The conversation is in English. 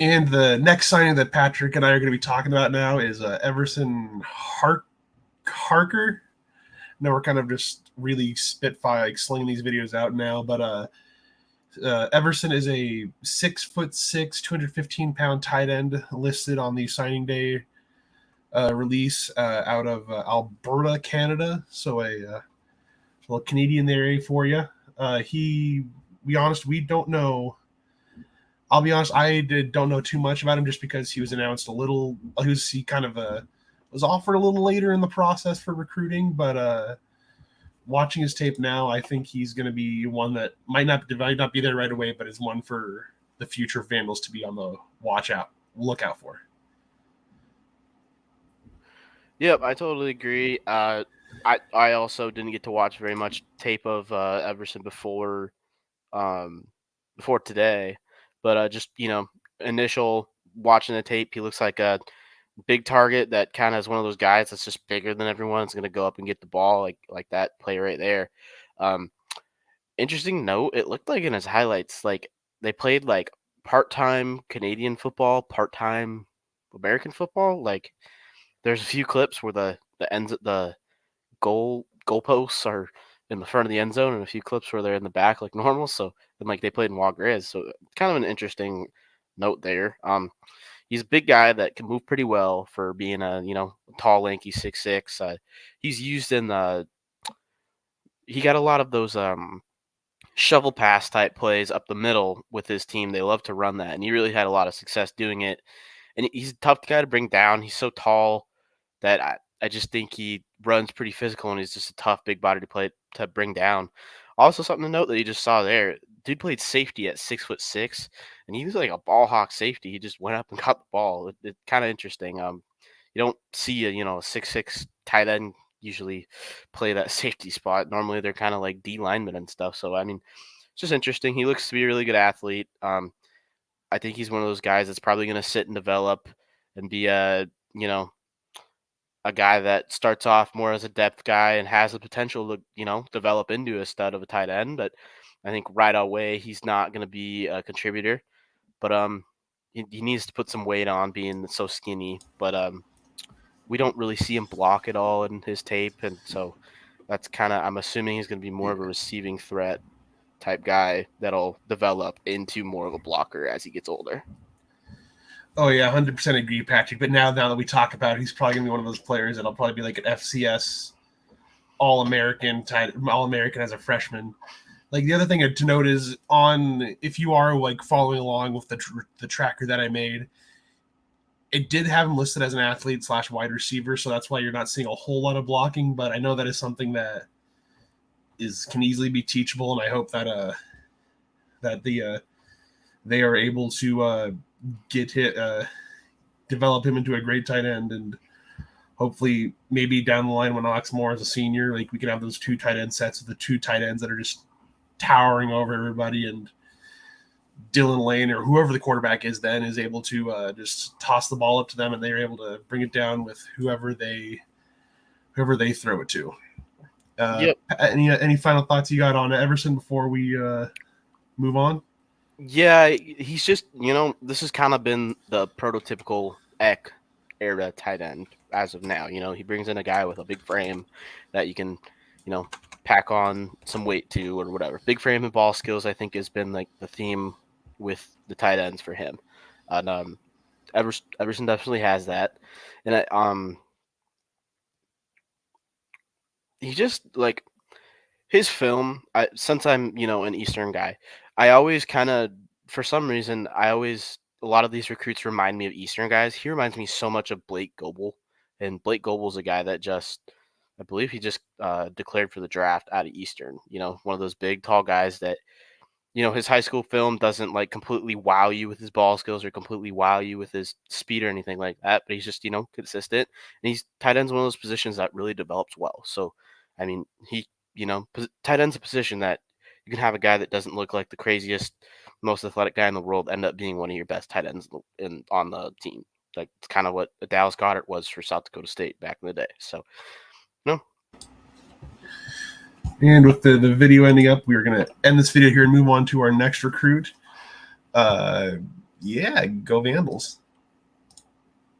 And the next signing that Patrick and I are going to be talking about now is Everson Harker. Now we're kind of just really spitfire, like slinging these videos out now. But Everson is a 6'6", 215-pound tight end listed on the signing day release out of Alberta, Canada. So a little Canadian there for you. Be honest, we don't know. I'll be honest, I don't know too much about him just because he was announced a little. He kind of was offered a little later in the process for recruiting, but watching his tape now, I think he's going to be one that might not be there right away, but is one for the future Vandals to be on the lookout for. Yep, I totally agree. I also didn't get to watch very much tape of Everson before today, but just initial watching the tape, he looks like a big target that kind of is one of those guys that's just bigger than everyone. It's going to go up and get the ball like that play right there. Interesting note, it looked like in his highlights, like they played like part-time Canadian football, part-time American football. Like there's a few clips where the goalposts are in the front of the end zone, and a few clips where they're in the back like normal. So and like they played in Wa Grizz. So kind of an interesting note there. He's a big guy that can move pretty well for being a tall, lanky 6'6". He's used in he got a lot of those shovel pass type plays up the middle with his team. They love to run that, and he really had a lot of success doing it. And he's a tough guy to bring down. He's so tall that I just think he runs pretty physical, and he's just a tough big body to bring down. Also, something to note that you just saw there, dude played safety at 6'6", and he was like a ball hawk safety. He just went up and caught the ball. It's kind of interesting. You don't see a 6'6" tight end usually play that safety spot. Normally they're kind of like D linemen and stuff. So I mean, it's just interesting. He looks to be a really good athlete. I think he's one of those guys that's probably going to sit and develop and be a guy that starts off more as a depth guy and has the potential to, develop into a stud of a tight end. But I think right away he's not going to be a contributor. But he needs to put some weight on being so skinny. But we don't really see him block at all in his tape, and so that's kind of, I'm assuming he's going to be more of a receiving threat type guy that'll develop into more of a blocker as he gets older. Oh yeah, 100% agree, Patrick. But now that we talk about it, he's probably gonna be one of those players that'll probably be like an FCS All-American as a freshman. Like the other thing to note is if you are like following along with the tracker that I made, it did have him listed as an athlete / wide receiver, so that's why you're not seeing a whole lot of blocking. But I know that is something that can easily be teachable, and I hope that they are able to develop him into a great tight end, and hopefully maybe down the line when Oxmoor is a senior, like we can have those two tight end sets of the two tight ends that are just towering over everybody, and Dylan Lane or whoever the quarterback is then is able to just toss the ball up to them, and they're able to bring it down with whoever they throw it to. Yep. Any final thoughts you got on Everson before we move on? Yeah, he's just, this has kind of been the prototypical Eck era tight end as of now. He brings in a guy with a big frame that you can, pack on some weight to or whatever. Big frame and ball skills, I think, has been like the theme with the tight ends for him. And Everson definitely has that. And he just like his film, since I'm, an Eastern guy, I always kind of, for some reason, a lot of these recruits remind me of Eastern guys. He reminds me so much of Blake Goebel. And Blake Goebel's a guy that I believe he just declared for the draft out of Eastern. One of those big, tall guys that, his high school film doesn't like completely wow you with his ball skills or completely wow you with his speed or anything like that. But he's just, consistent. And he's tight end's one of those positions that really develops well. So, I mean, tight end's a position that you can have a guy that doesn't look like the craziest, most athletic guy in the world end up being one of your best tight ends on the team. Like it's kind of what Dallas Goedert was for South Dakota State back in the day. So, no. And with the video ending up, we're going to end this video here and move on to our next recruit. Yeah, go Vandals.